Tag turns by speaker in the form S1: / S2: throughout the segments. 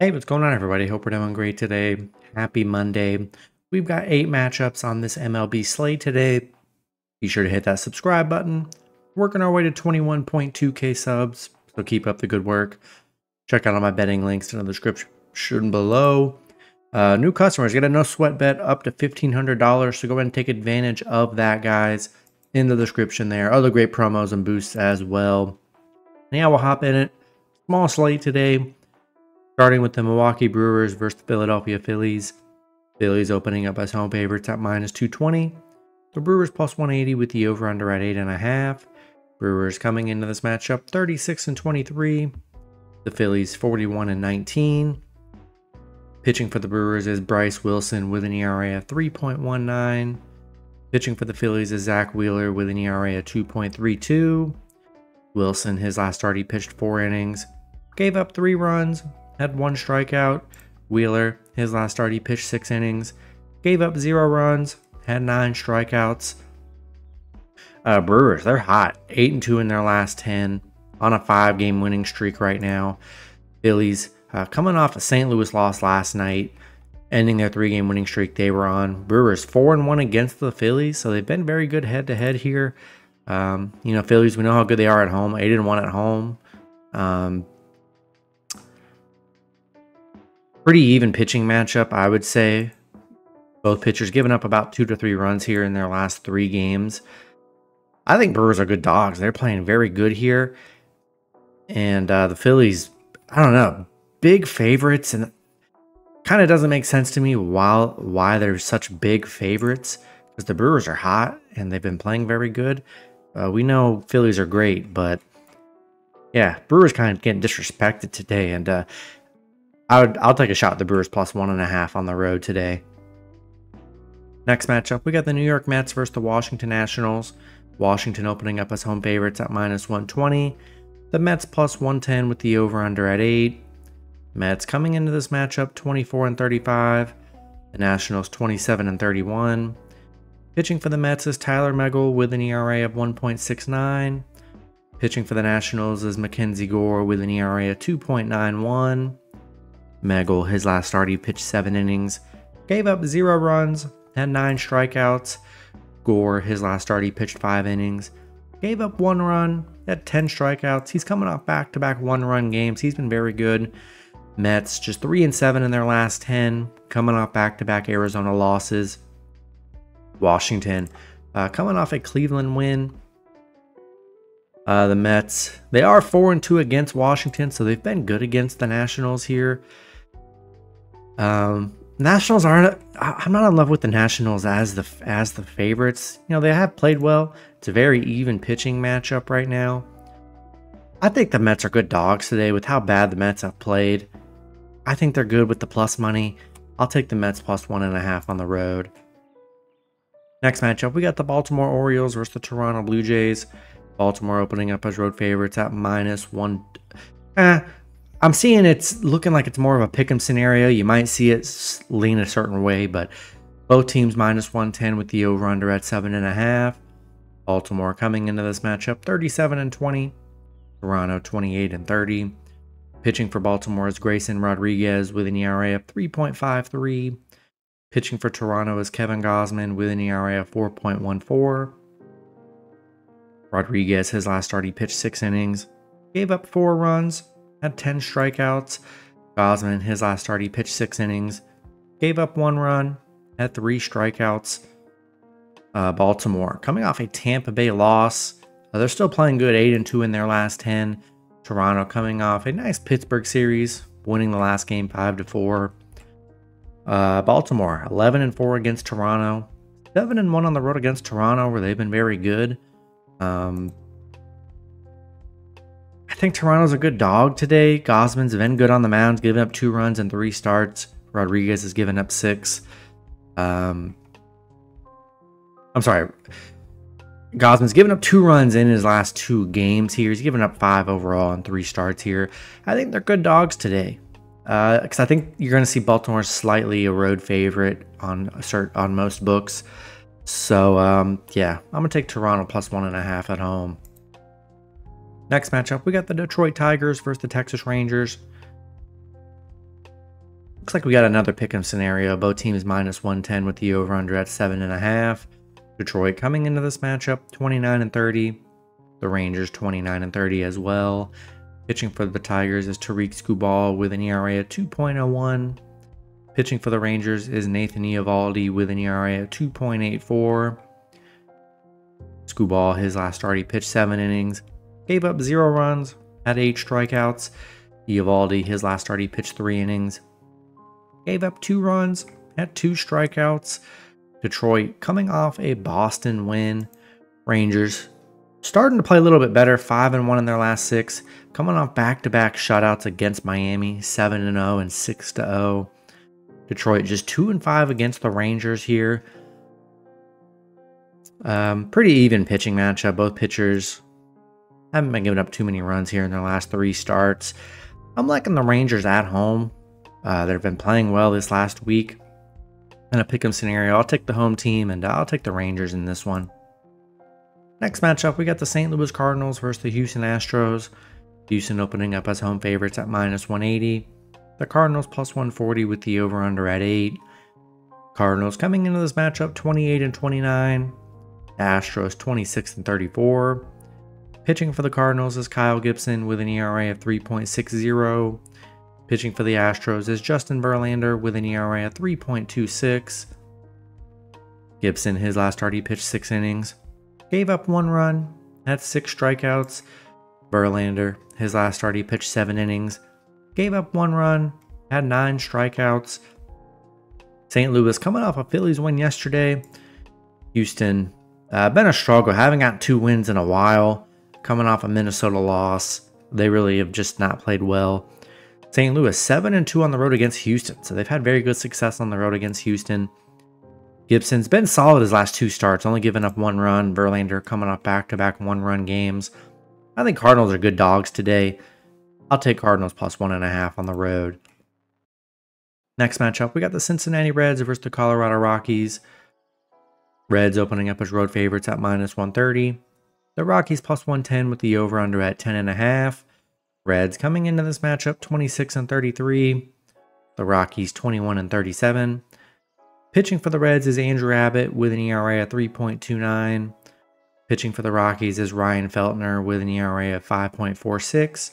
S1: Hey, what's going on, everybody? Hope we're doing great today. Happy Monday. We've got 8 matchups on this MLB slate today. Be sure to hit that subscribe button. Working our way to 21.2K subs, so keep up the good work. Check out all my betting links in the description below. New customers get a no sweat bet up to $1,500, so go ahead and take advantage of that, guys, in the description there. Other great promos and boosts as well. And yeah, we'll hop in it. Small slate today. Starting with the Milwaukee Brewers versus the Philadelphia Phillies. Phillies opening up as home favorites at -220. The Brewers plus 180 with the over-under at 8.5. Brewers coming into this matchup 36-23. The Phillies 41-19. Pitching for the Brewers is Bryce Wilson with an ERA of 3.19. Pitching for the Phillies is Zach Wheeler with an ERA of 2.32. Wilson, his last start, he pitched 4 innings, gave up 3 runs, had 1 strikeout. Wheeler, his last start, he pitched 6 innings, gave up 0 runs, had 9 strikeouts. Brewers, they're hot. 8-2 in their last 10, on a 5-game winning streak right now. Phillies, coming off a St. Louis loss last night, ending their 3-game winning streak they were on. Brewers 4-1 against the Phillies, so they've been very good head-to-head here. Phillies, we know how good they are at home. 8-1 at home. Pretty even pitching matchup, I would say. Both pitchers giving up about 2 to 3 runs here in their last 3 games. I think Brewers are good dogs. They're playing very good here. And the Phillies, I don't know, big favorites. And kind of doesn't make sense to me why they're such big favorites. Because the Brewers are hot and they've been playing very good. We know Phillies are great, but yeah, Brewers kind of getting disrespected today. And I'll take a shot at the Brewers plus 1.5 on the road today. Next matchup, we got the New York Mets versus the Washington Nationals. Washington opening up as home favorites at -120. The Mets plus 110 with the over-under at 8. Mets coming into this matchup 24-35. The Nationals 27-31. Pitching for the Mets is Tyler Megill with an ERA of 1.69. Pitching for the Nationals is Mackenzie Gore with an ERA of 2.91. Megill, his last start, he pitched 7 innings, gave up 0 runs, had 9 strikeouts. Gore, his last start, he pitched 5 innings, gave up 1 run, had 10 strikeouts. He's coming off back-to-back 1-run games. He's been very good. Mets just 3-7 in their last 10, coming off back-to-back Arizona losses. Washington, coming off a Cleveland win. The Mets, they are 4-2 against Washington, so they've been good against the Nationals here. Nationals aren't. I'm not in love with the Nationals as the favorites. You know, they have played well. It's a very even pitching matchup right now. I think the Mets are good dogs today with how bad the Mets have played. I think they're good with the plus money. I'll take the Mets plus 1.5 on the road. Next matchup, we got the Baltimore Orioles versus the Toronto Blue Jays. Baltimore opening up as road favorites at -1. I'm seeing it's looking like it's more of a pick'em scenario. You might see it lean a certain way, but both teams -110 with the over-under at 7.5. Baltimore coming into this matchup 37-20. Toronto 28-30. Pitching for Baltimore is Grayson Rodriguez with an ERA of 3.53. Pitching for Toronto is Kevin Gausman with an ERA of 4.14. Rodriguez, his last start, he pitched 6 innings, gave up 4 runs, had 10 strikeouts. Gausman, his last start, he pitched 6 innings, gave up 1 run, had 3 strikeouts. Baltimore, coming off a Tampa Bay loss. They're still playing good, 8-2 in their last 10. Toronto coming off a nice Pittsburgh series, winning the last game 5-4. Baltimore, 11-4 against Toronto. 7-1 on the road against Toronto, where they've been very good. I think Toronto's a good dog today. Gausman's been good on the mound, giving up 2 runs in 3 starts. Rodriguez has given up 6. I'm sorry. Gausman's given up 2 runs in his last 2 games here. He's given up 5 overall in 3 starts here. I think they're good dogs today. Because I think you're going to see Baltimore slightly a road favorite on most books. So, yeah, I'm going to take Toronto plus 1.5 at home. Next matchup, we got the Detroit Tigers versus the Texas Rangers. Looks like we got another pick'em scenario. Both teams minus 110 with the over-under at 7.5. Detroit coming into this matchup 29-30. The Rangers 29-30 as well. Pitching for the Tigers is Tariq Skubal with an ERA at 2.01. Pitching for the Rangers is Nathan Eovaldi with an ERA at 2.84. Skubal, his last start, he pitched 7 innings, gave up 0 runs, had 8 strikeouts. Eovaldi, his last start, he pitched 3 innings, gave up 2 runs, had 2 strikeouts. Detroit coming off a Boston win. Rangers starting to play a little bit better, 5-1 in their last 6, coming off back-to-back shutouts against Miami, 7-0 and 6-0. Detroit just 2-5 against the Rangers here. Pretty even pitching matchup. Both pitchers haven't been giving up too many runs here in their last 3 starts. I'm liking the Rangers at home. They've been playing well this last week. In a pick'em scenario, I'll take the home team, and I'll take the Rangers in this one. Next matchup, we got the St. Louis Cardinals versus the Houston Astros. Houston opening up as home favorites at minus 180. The Cardinals plus 140 with the over-under at 8. Cardinals coming into this matchup 28-29. Astros 26-34. Pitching for the Cardinals is Kyle Gibson with an ERA of 3.60. Pitching for the Astros is Justin Verlander with an ERA of 3.26. Gibson, his last start, he pitched 6 innings, gave up 1 run, had 6 strikeouts. Verlander, his last start, he pitched 7 innings, gave up 1 run, had 9 strikeouts. St. Louis coming off a Phillies win yesterday. Houston, been a struggle, haven't got 2 wins in a while. Coming off a Minnesota loss, they really have just not played well. St. Louis 7-2 on the road against Houston, so they've had very good success on the road against Houston. Gibson's been solid his last 2 starts, only giving up 1 run. Verlander coming off back-to-back 1-run games. I think Cardinals are good dogs today. I'll take Cardinals plus 1.5 on the road. Next matchup, we got the Cincinnati Reds versus the Colorado Rockies. Reds opening up as road favorites at minus 130. The Rockies plus 110 with the over-under at 10.5. Reds coming into this matchup 26-33. The Rockies 21-37. Pitching for the Reds is Andrew Abbott with an ERA of 3.29. Pitching for the Rockies is Ryan Feltner with an ERA of 5.46.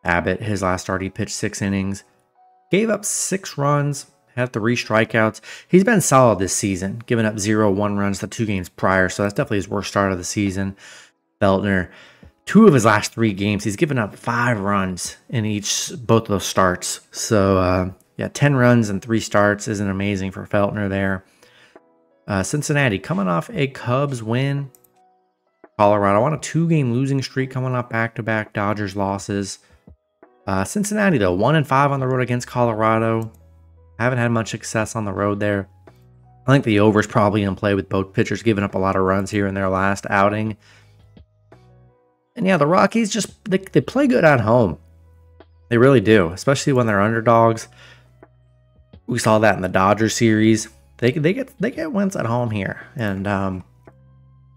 S1: Abbott, his last start, he pitched 6 innings, gave up 6 runs, had 3 strikeouts. He's been solid this season, giving up 0 1-runs the 2 games prior, so that's definitely his worst start of the season. Feltner, 2 of his last 3 games, he's given up 5 runs in both of those starts. So, yeah, 10 runs and 3 starts isn't amazing for Feltner there. Cincinnati coming off a Cubs win. Colorado on a 2-game losing streak, coming off back-to-back Dodgers losses. Cincinnati, though, 1-5 on the road against Colorado. Haven't had much success on the road there. I think the over is probably in play with both pitchers giving up a lot of runs here in their last outing. And yeah, the Rockies just, they play good at home. They really do, especially when they're underdogs. We saw that in the Dodgers series. They get wins at home here. And on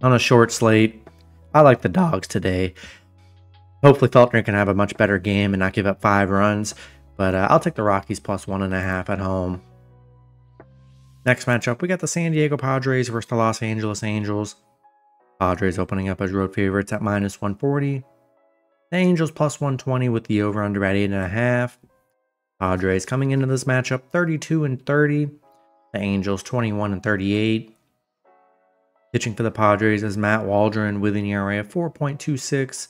S1: a short slate, I like the dogs today. Hopefully Feltner can have a much better game and not give up 5 runs. But I'll take the Rockies plus 1.5 at home. Next matchup, we got the San Diego Padres versus the Los Angeles Angels. Padres opening up as road favorites at minus 140. The Angels plus 120 with the over-under at 8.5. Padres coming into this matchup 32-30. The Angels 21-38. Pitching for the Padres is Matt Waldron with an ERA of 4.26.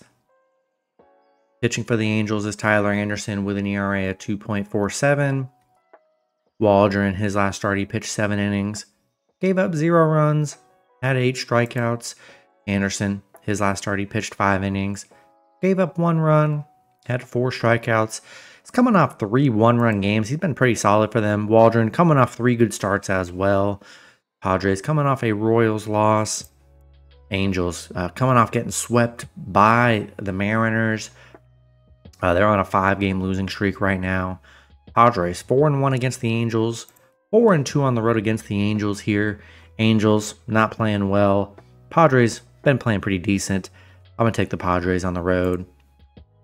S1: Pitching for the Angels is Tyler Anderson with an ERA of 2.47. Waldron, his last start, he pitched 7 innings, gave up 0 runs, had 8 strikeouts. Anderson, his last start, he pitched 5 innings, gave up 1 run, had 4 strikeouts. He's coming off 3 1-run games. He's been pretty solid for them. Waldron coming off 3 good starts as well. Padres coming off a Royals loss. Angels coming off getting swept by the Mariners. They're on a 5-game losing streak right now. Padres 4-1 against the Angels. 4-2 on the road against the Angels here. Angels not playing well. Padres been playing pretty decent. I'm going to take the Padres on the road.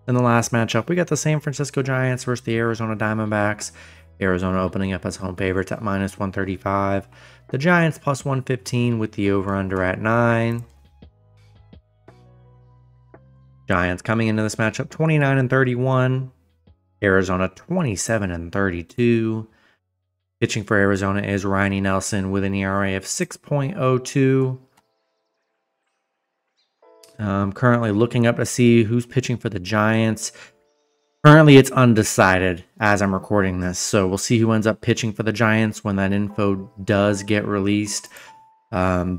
S1: In the last matchup, we got the San Francisco Giants versus the Arizona Diamondbacks. Arizona opening up as home favorites at -135. The Giants +115 with the over-under at 9. Giants coming into this matchup 29-31. Arizona 27-32. Pitching for Arizona is Riley Nelson with an ERA of 6.02. Currently looking up to see who's pitching for the Giants. Currently, it's undecided as I'm recording this, so we'll see who ends up pitching for the Giants when that info does get released. Yeah,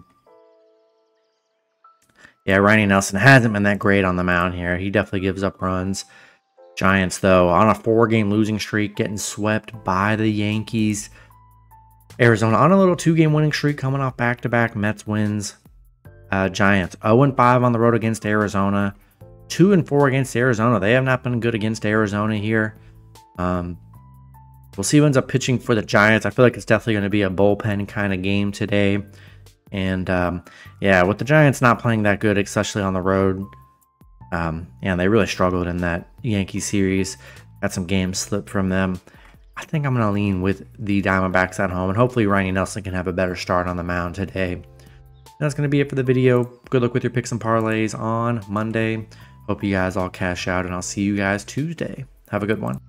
S1: Riley Nelson hasn't been that great on the mound here. He definitely gives up runs. Giants, though, on a 4-game losing streak, getting swept by the Yankees. Arizona on a little 2-game winning streak, coming off back-to-back Mets wins. Giants 0-5 on the road against Arizona. 2-4 against Arizona. They have not been good against Arizona here. We'll see who ends up pitching for the Giants. I feel like it's definitely going to be a bullpen kind of game today. And yeah, with the Giants not playing that good, especially on the road, yeah, they really struggled in that Yankee series. Got some games slipped from them. I think I'm going to lean with the Diamondbacks at home, and hopefully Riley Nelson can have a better start on the mound today. That's going to be it for the video. Good luck with your picks and parlays on Monday. Hope you guys all cash out, and I'll see you guys Tuesday. Have a good one.